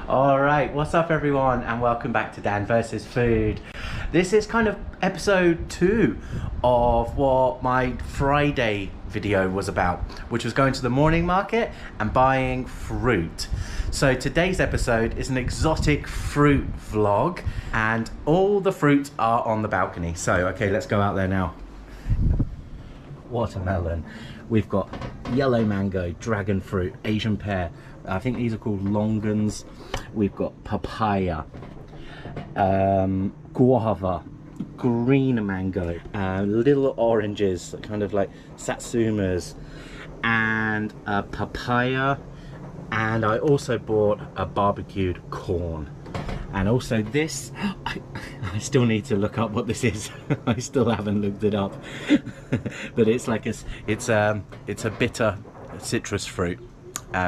All right, what's up, everyone, and welcome back to Dan versus Food. This is kind of episode 2 of what my Friday video was about, which was going to the morning market and buying fruit. So today's episode is an exotic fruit vlog, and all the fruits are on the balcony. So, okay, let's go out there now. Watermelon. We've got yellow mango, dragon fruit, Asian pear. I think these are called longans. We've got papaya, guava, green mango, little oranges, kind of like satsumas, and papaya. And I also bought a barbecued corn. And also this, I still need to look up what this is. I still haven't looked it up. But it's like it's a bitter citrus fruit.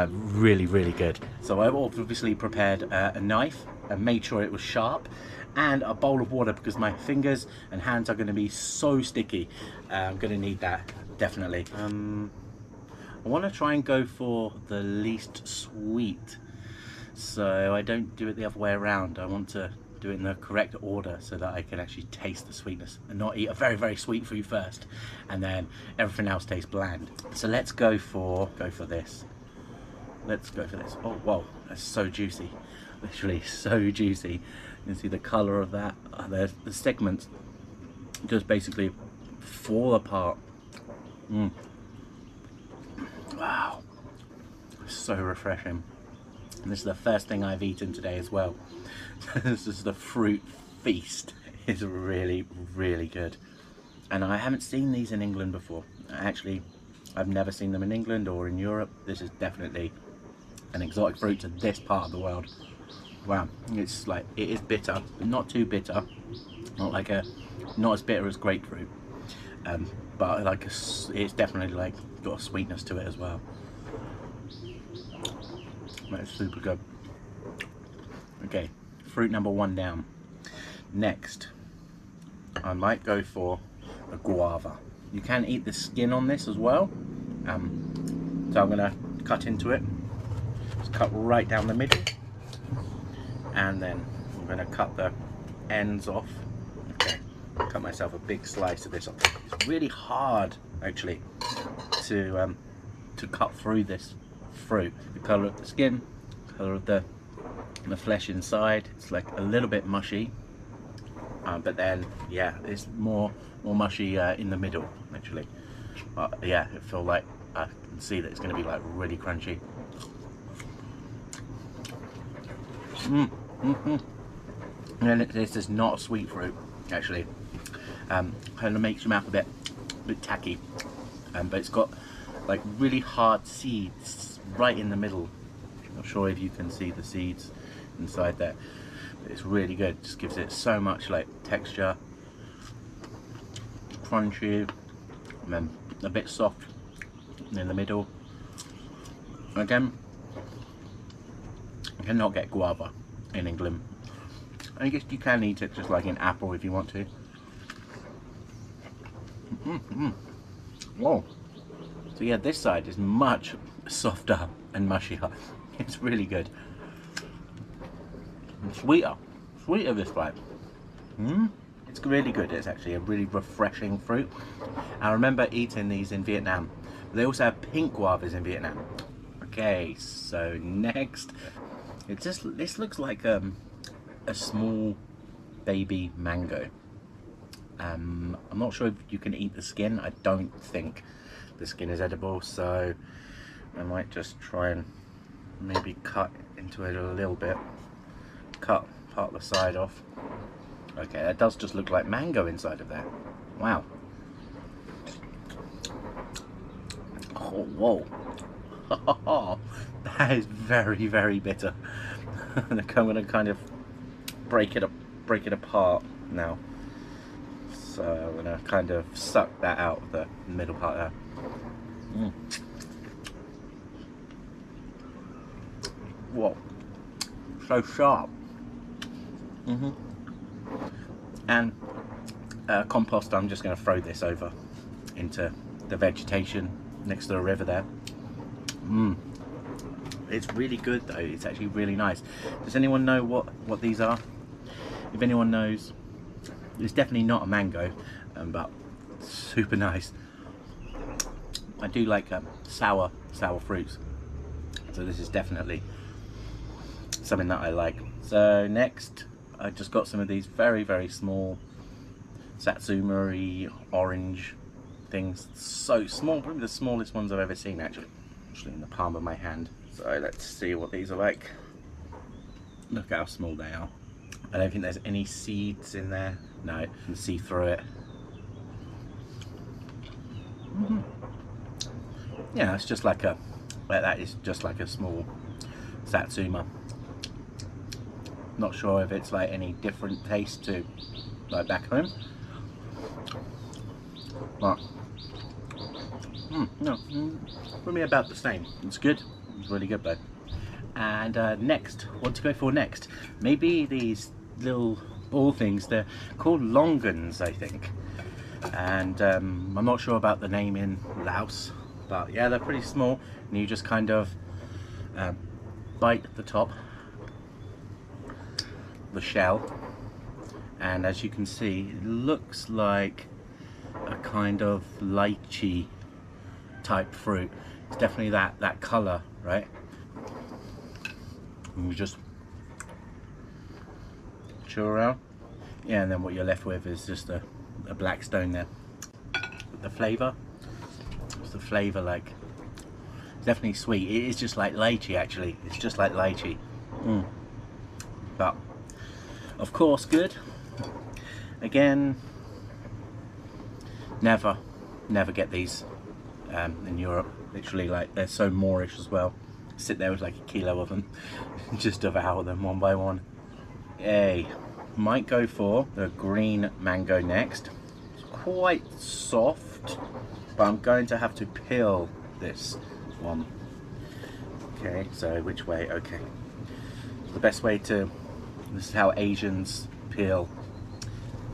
Really good. So I obviously prepared a knife and made sure it was sharp, and a bowl of water because my fingers and hands are going to be so sticky. I'm going to need that definitely. I want to try and go for the least sweet, so I don't do it the other way around. I want to do it in the correct order so that I can actually taste the sweetness and not eat a very sweet food first and then everything else tastes bland. So let's go for this. Let's go for this. Oh, whoa, that's so juicy. Literally so juicy. You can see the color of that. The segments just basically fall apart. Wow, so refreshing. And this is the first thing I've eaten today as well. This is the fruit feast. It's really good. And I haven't seen these in England before. Actually, I've never seen them in England or in Europe. This is definitely an exotic fruit to this part of the world. Wow, it's like, it is bitter, but not too bitter. Not as bitter as grapefruit. But like it's definitely like got a sweetness to it as well. That's super good. Okay, fruit number 1 down. Next, I might go for a guava. You can eat the skin on this as well. So I'm gonna cut into it. Just cut right down the middle, and then I'm gonna cut the ends off. Okay, cut myself a big slice of this off. It's really hard actually to cut through this fruit. The color of the skin, color of the flesh inside, it's like a little bit mushy, but then yeah, it's more mushy in the middle actually. Yeah, it feels like I can see that it's going to be like really crunchy. And this is not a sweet fruit actually. Kind of makes your mouth a bit tacky, but it's got like really hard seeds right in the middle. Not sure if you can see the seeds inside there, but it's really good. Just gives it so much like texture, crunchy, and then a bit soft in the middle. Again, you cannot get guava in England. I guess you can eat it just like an apple if you want to. Whoa. So yeah, this side is much softer and mushier. It's really good. And sweeter this side. It's really good. It's actually a really refreshing fruit. I remember eating these in Vietnam. They also have pink guavas in Vietnam. Okay, so next, this looks like a small baby mango. I'm not sure if you can eat the skin. I don't think the skin is edible, so I might just try and maybe cut into it a little bit. Cut part of the side off. Okay, that does just look like mango inside of there. Wow. Oh, whoa. That is very bitter. I'm gonna kind of break it apart now. So I'm gonna kind of suck that out of the middle part there. Whoa, so sharp. And compost, I'm just going to throw this over into the vegetation next to the river there. It's really good though. It's actually really nice. Does anyone know what these are? If anyone knows, it's definitely not a mango, but super nice. I do like sour fruits, so this is definitely something that I like. So next, I just got some of these very small satsuma-y orange things. So small, probably the smallest ones I've ever seen actually in the palm of my hand. So let's see what these are like. Look how small they are. I don't think there's any seeds in there. No, you can see through it. Yeah, it's just like that is just like a small satsuma. Not sure if it's like any different taste to like back home, but no, probably about the same. It's good. It's really good though. And next, what to go for next? Maybe these little ball things. They're called longans, I think. And I'm not sure about the name in Laos, but yeah, they're pretty small. And you just kind of bite the top, the shell, and as you can see, it looks like a kind of lychee type fruit. It's definitely that color, right? And you just chew around, yeah, and then what you're left with is just a black stone there. But the flavour, what's the flavour like? It's definitely sweet. It is just like lychee actually. It's just like lychee. But of course good. Again, never get these in Europe. Literally, like, they're so Moorish as well. Sit there with like a kilo of them, just devour them one by one. Yay. Might go for the green mango next. It's quite soft, but I'm going to have to peel this one. Okay, so which way? Okay. The best way to, this is how Asians peel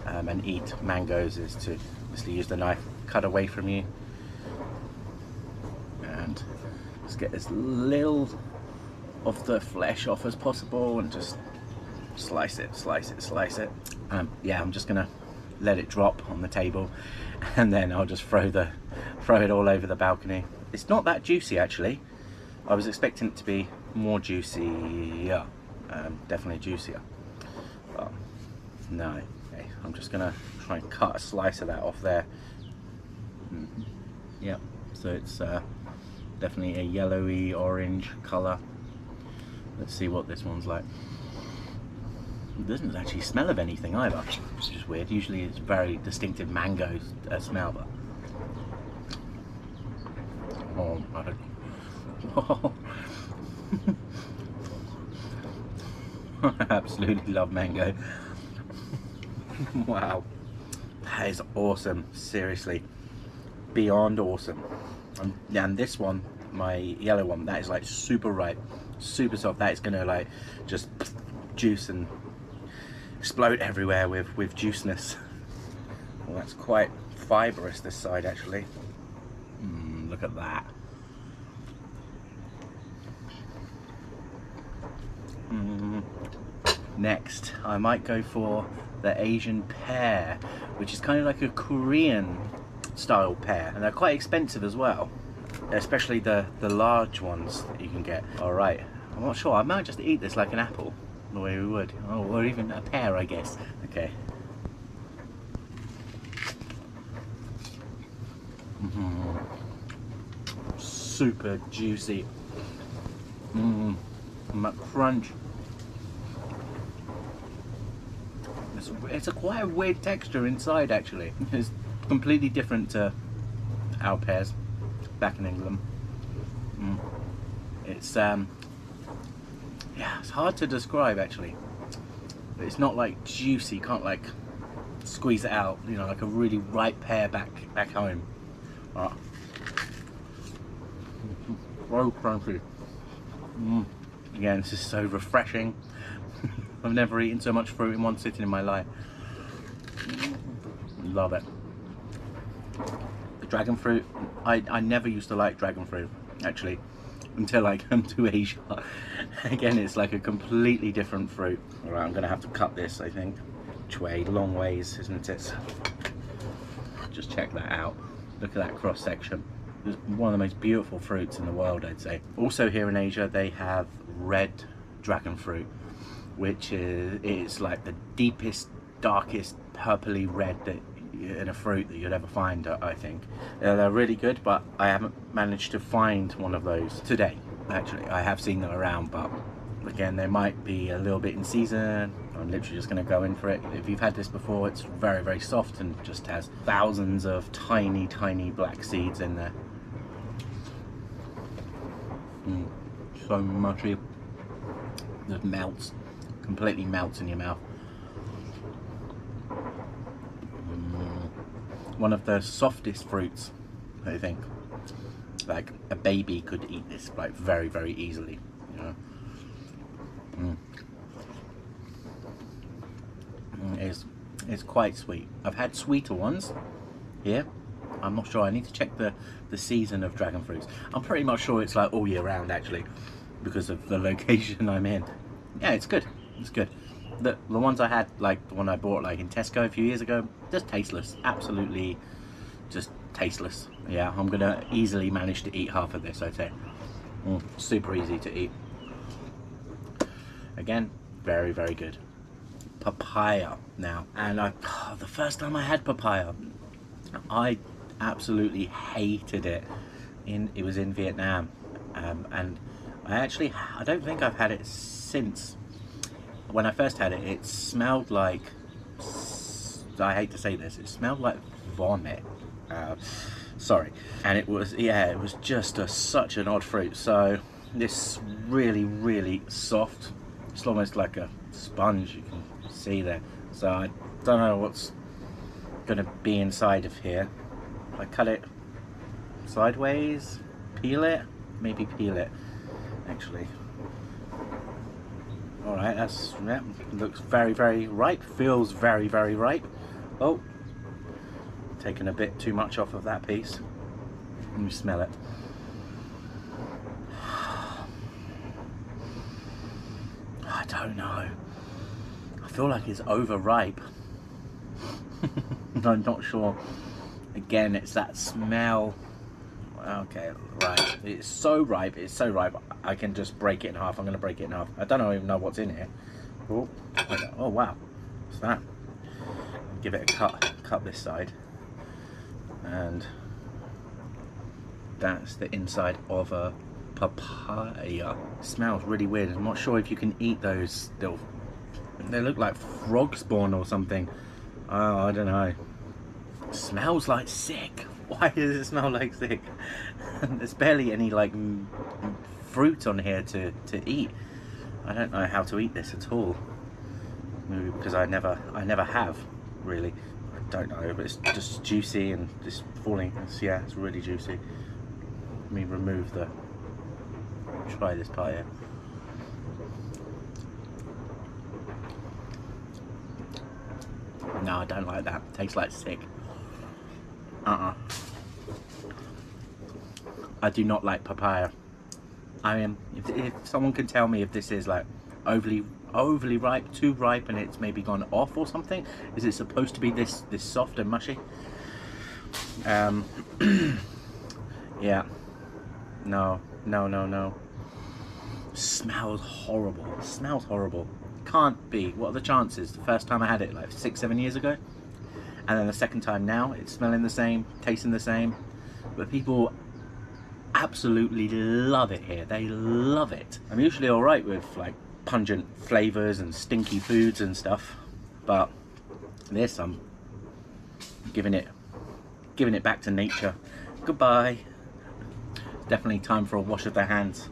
and eat mangoes, is to obviously use the knife, cut away from you, and just get as little of the flesh off as possible, and just slice it. Yeah, I'm just gonna let it drop on the table, and then I'll just throw it all over the balcony. It's not that juicy actually. I was expecting it to be more juicy, yeah, definitely juicier, but no. Okay, I'm just gonna try and cut a slice of that off there. Yeah, so it's definitely a yellowy orange color. Let's see what this one's like. It doesn't actually smell of anything either, which is weird. Usually it's very distinctive mango smell, but oh, I don't. I absolutely love mango. Wow, that is awesome. Seriously, beyond awesome. And this one, my yellow one, that is like super ripe, super soft. That is gonna like just juice and explode everywhere with juiceness. Well, that's quite fibrous this side actually. Look at that. Next, I might go for the Asian pear, which is kind of like a Korean style pear, and they're quite expensive as well, especially the large ones that you can get. All right, I'm not sure. I might just eat this like an apple, the way we would, or even a pear, I guess. Okay. Super juicy. And that crunch. It's a quite a weird texture inside actually. It's completely different to our pears back in England. It's yeah, it's hard to describe actually. But it's not like juicy. You can't like squeeze it out, you know, like a really ripe pear back home. So crunchy. Again, this is so refreshing. I've never eaten so much fruit in one sitting in my life. Love it. The dragon fruit, I never used to like dragon fruit actually. until I come to Asia. Again, it's like a completely different fruit. All right, I'm gonna have to cut this, I think. Which way? Long ways, isn't it? Just check that out. Look at that cross section. It's one of the most beautiful fruits in the world, I'd say. Also here in Asia, they have red dragon fruit, which is like the deepest, darkest purpley red that in a fruit that you'd ever find, I think. They're really good, but I haven't managed to find one of those today. Actually, I have seen them around, but again, they might be a little bit in season. I'm literally just going to go in for it. If you've had this before, it's very, very soft and just has thousands of tiny, tiny black seeds in there. So mushy. Just melts, completely melts in your mouth. One of the softest fruits, I think. Like a baby could eat this like very, very easily, you know. It's quite sweet. I've had sweeter ones here. I'm not sure. I need to check the season of dragon fruits. I'm pretty much sure it's like all year round actually, because of the location I'm in. Yeah, it's good. It's good. The ones I had, like the one I bought like in Tesco a few years ago, just tasteless. Absolutely just tasteless. Yeah, I'm gonna easily manage to eat half of this, I'd say. Super easy to eat. Again, very, very good. Papaya now. And the first time I had papaya, I absolutely hated it. It was in Vietnam. And I don't think I've had it since. When I first had it, it smelled like, I hate to say this, it smelled like vomit. Sorry. And it was just such an odd fruit. So this really, really soft. It's almost like a sponge, you can see there. So I don't know what's gonna be inside of here. If I cut it sideways, peel it, maybe peel it actually. All right, looks very, very ripe, feels very, very ripe. Oh, taking a bit too much off of that piece. Let me smell it. I don't know. I feel like it's overripe. I'm not sure. Again, it's that smell. Okay, right. It's so ripe. It's so ripe. I can just break it in half. I'm going to break it in half. I don't even know what's in here. Oh wow. What's that? Give it a cut. Cut this side. And that's the inside of a papaya. It smells really weird. I'm not sure if you can eat those little. They look like frog spawn or something. Oh, I don't know. It smells like sick. Why does it smell like sick? There's barely any like fruit on here to eat. I don't know how to eat this at all. Maybe because I never have really. I don't know, but it's just juicy and just falling. Yeah, it's really juicy. Let me remove the. Try this part here. No, I don't like that. It tastes like sick. I do not like papaya. If someone can tell me if this is like overly ripe, too ripe, and it's maybe gone off or something. Is it supposed to be this soft and mushy? Yeah. No. Smells horrible. Smells horrible. Can't be. What are the chances? The first time I had it like 6-7 years ago, and then the second time now, it's smelling the same, tasting the same. But people absolutely love it here. They love it. I'm usually all right with like pungent flavors and stinky foods and stuff, but this I'm giving it back to nature. Goodbye. Definitely time for a wash of the hands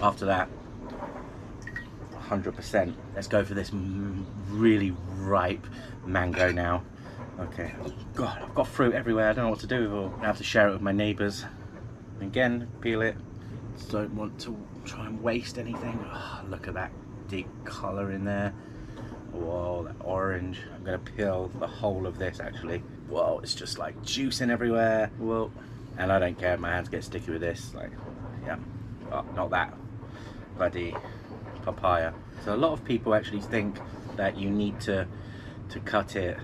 after that. 100%. Let's go for this really ripe mango now. Okay. God, I've got fruit everywhere. I don't know what to do with it all. I have to share it with my neighbours. Again, peel it. Don't want to try and waste anything. Oh, look at that deep colour in there. Whoa, that orange. I'm gonna peel the whole of this actually. Whoa, it's just like juicing everywhere. Whoa. And I don't care if my hands get sticky with this. Like, yeah. not that, bloody papaya. So a lot of people actually think that you need to cut it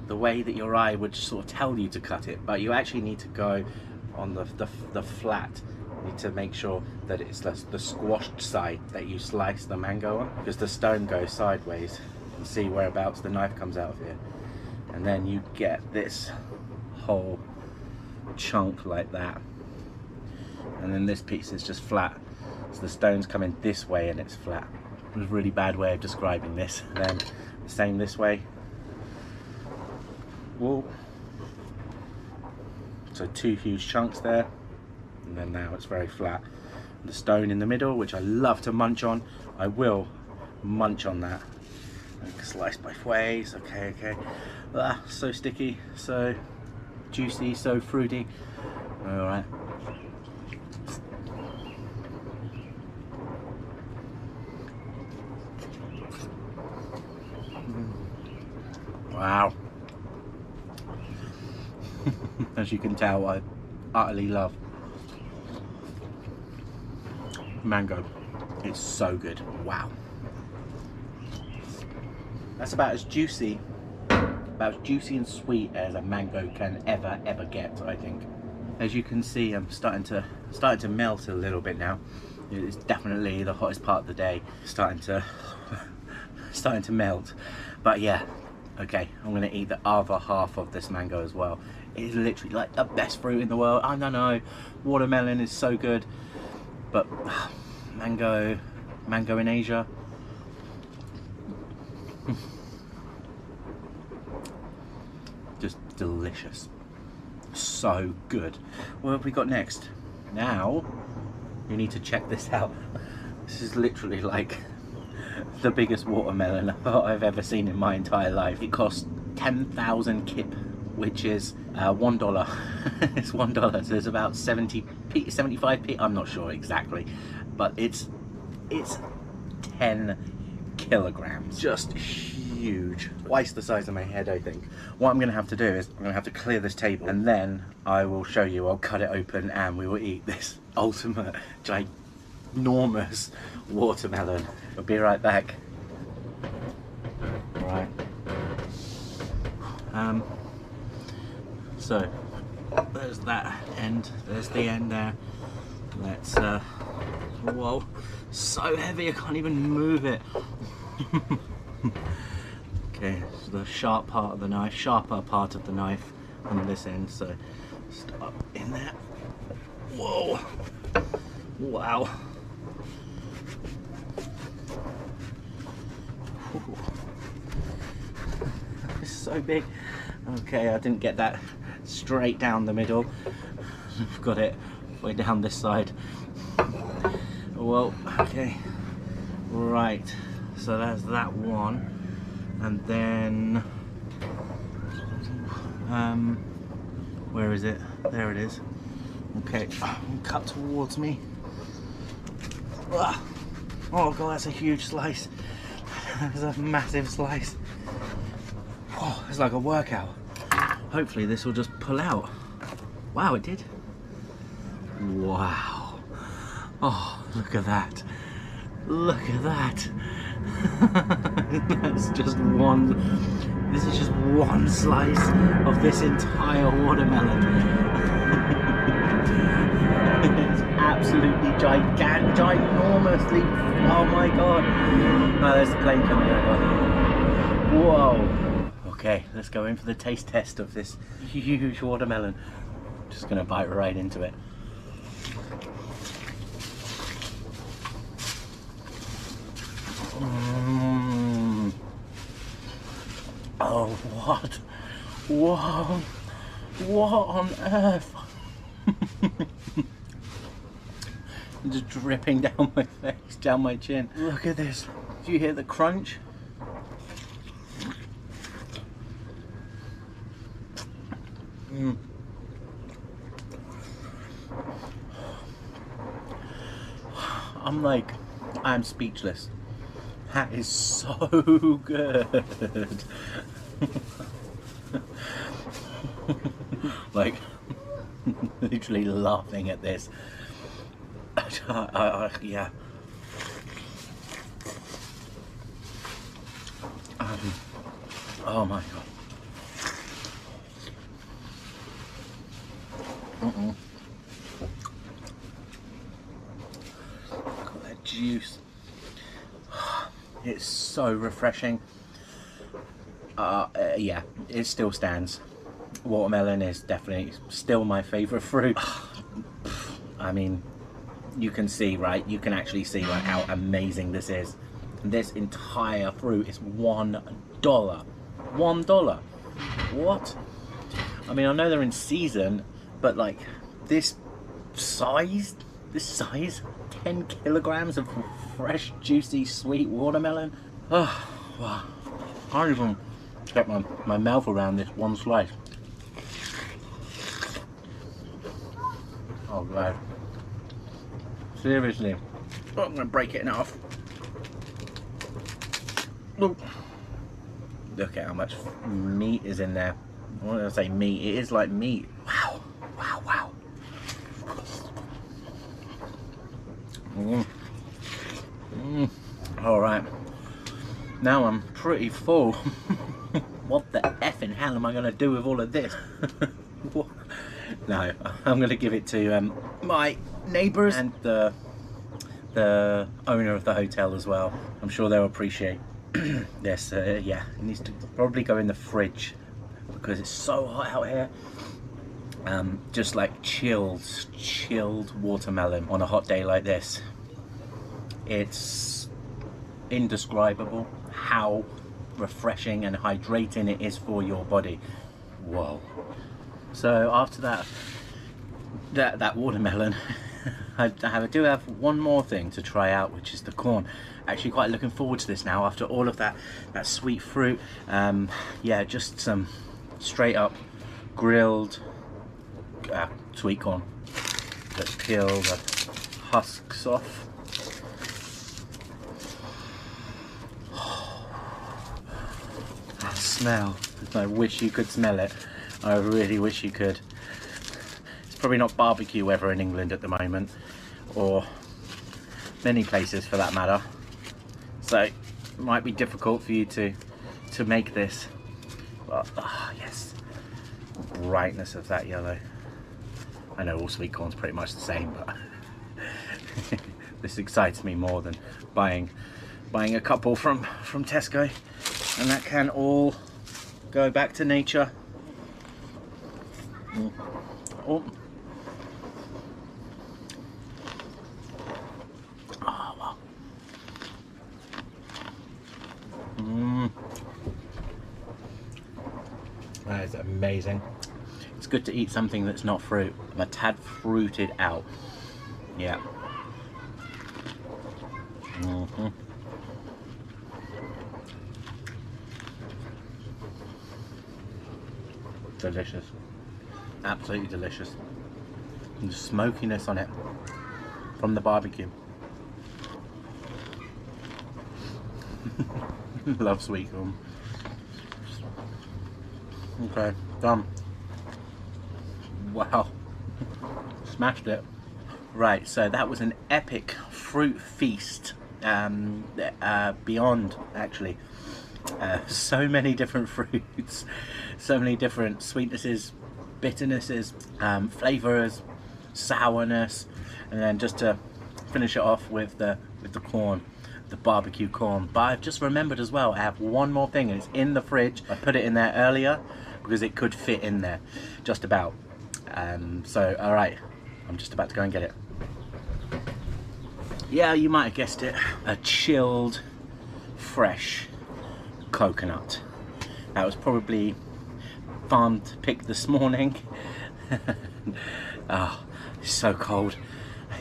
the way that your eye would sort of tell you to cut it, but you actually need to go on the flat. You need to make sure that it's the squashed side that you slice the mango on, because the stone goes sideways. You can see whereabouts the knife comes out of here, and then you get this whole chunk like that, and then this piece is just flat, so the stone's coming this way and it's flat. It was a really bad way of describing this. And then the same this way. Whoa. So 2 huge chunks there, and then now it's very flat. The stone in the middle, which I love to munch on, I will munch on that. Like slice both ways. Okay, okay. Ah, so sticky, so juicy, so fruity. All right. Wow. As you can tell, I utterly love mango. It's so good. Wow. That's about as juicy and sweet as a mango can ever get, I think. As you can see, I'm starting to melt a little bit now. It's definitely the hottest part of the day. Starting to melt. But yeah, okay, I'm gonna eat the other half of this mango as well. It is literally like the best fruit in the world. I don't know, watermelon is so good, but mango in Asia. Just delicious. So good. What have we got next? Now, you need to check this out. This is literally like the biggest watermelon I've ever seen in my entire life. It costs 10,000 kip, which is $1. It's $1, so it's about 70p, 75p, I'm not sure exactly, but it's 10 kilograms. Just huge. Twice the size of my head, I think. What I'm gonna have to do is I'm gonna have to clear this table, and then I will show you. I'll cut it open and we will eat this ultimate ginormous watermelon. I'll be right back. Alright. So there's that end, there's the end there. Let's whoa, so heavy I can't even move it. Okay, so the sharp part of the knife, sharper part of the knife on this end, so start in there. Whoa, wow. It's so big. Okay, I didn't get that straight down the middle. I've got it way down this side. Well, okay, right, so there's that one, and then where is it? There it is. Okay, cut towards me. Oh god, that's a huge slice. That's a massive slice. Oh, it's like a workout. Hopefully this will just pull out. Wow, it did. Wow. Oh, look at that. Look at that. That's just one. This is just one slice of this entire watermelon. It's absolutely ginormously. Oh my god. Oh, there's the plane coming over. Whoa. Okay, let's go in for the taste test of this huge watermelon. Just gonna bite right into it. Oh, what? Whoa! What on earth? Just dripping down my face, down my chin. Look at this. Do you hear the crunch? I'm speechless. That is so good. Like, literally laughing at this. Yeah. Oh my god. Got that juice. It's so refreshing. Yeah, it still stands. Watermelon is definitely still my favourite fruit. I mean, you can see, right? You can actually see like how amazing this is. This entire fruit is $1. $1. What? I mean, I know they're in season, but like this size, 10 kilograms of fresh, juicy, sweet watermelon. Oh, wow. I can't even get my mouth around this one slice. Oh god. Seriously. Oh, I'm gonna break it in half. Look at how much meat is in there. When I say meat, it is like meat. Wow, wow, wow. All right, now I'm pretty full. What the effing hell am I gonna do with all of this? No, I'm gonna give it to my neighbours and the owner of the hotel as well. I'm sure they'll appreciate this. Yeah, it needs to probably go in the fridge because it's so hot out here. Just like chilled watermelon on a hot day like this. It's indescribable how refreshing and hydrating it is for your body. Whoa. So after that watermelon, I do have one more thing to try out, which is the corn. Actually quite looking forward to this now after all of that sweet fruit. Yeah, just some straight up grilled sweet corn. Let's peel the husks off. That smell, I wish you could smell it. I really wish you could. It's probably not barbecue weather in England at the moment, or many places for that matter, so it might be difficult for you to make this. But yes, the brightness of that yellow. I know all sweet corn's pretty much the same, but this excites me more than buying a couple from Tesco, and that can all go back to nature. Oh. Oh, wow. That is amazing. It's good to eat something that's not fruit. I'm a tad fruited out. Yeah. Delicious. Absolutely delicious. And the smokiness on it from the barbecue. Love sweet corn. Okay, done. Wow. Smashed it. Right, so that was an epic fruit feast. Beyond, actually. So many different fruits, so many different sweetnesses, bitternesses, flavours, sourness, and then just to finish it off with the corn, the barbecue corn. But I've just remembered as well, I have one more thing, and it's in the fridge. I put it in there earlier because it could fit in there, just about. So all right, I'm just about to go and get it. Yeah, you might have guessed it, a chilled, fresh coconut. That was probably farmed picked this morning. Oh, it's so cold.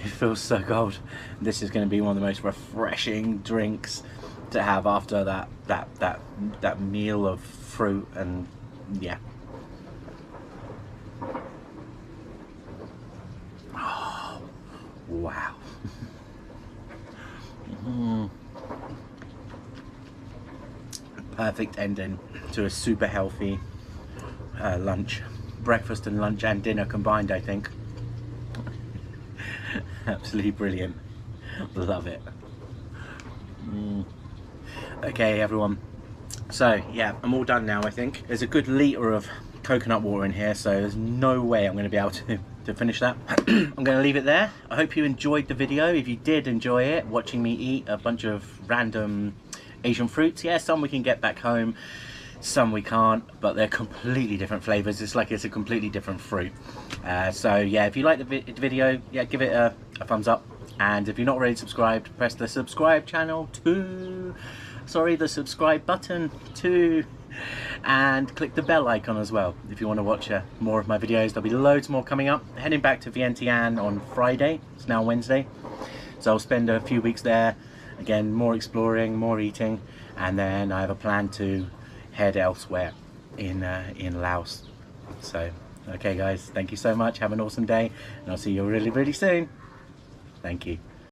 It feels so cold. This is going to be one of the most refreshing drinks to have after that meal of fruit, and yeah. Oh, wow. Perfect ending to a super healthy lunch. Breakfast and lunch and dinner combined, I think. Absolutely brilliant. Love it. Okay everyone, so yeah, I'm all done now. I think there's a good litre of coconut water in here, so there's no way I'm going to be able to finish that. I'm going to leave it there. I hope you enjoyed the video. If you did enjoy it, watching me eat a bunch of random Asian fruits, yeah, some we can get back home, some we can't, but they're completely different flavors. It's like it's a completely different fruit. So yeah, if you like the video, yeah, give it a thumbs up, and if you're not already subscribed, press the subscribe channel too. Sorry, the subscribe button too, and click the bell icon as well if you want to watch more of my videos. There'll be loads more coming up. Heading back to Vientiane on Friday. It's now Wednesday, so I'll spend a few weeks there. Again, more exploring, more eating, and then I have a plan to head elsewhere in Laos. So okay guys, thank you so much. Have an awesome day, and I'll see you really soon. Thank you.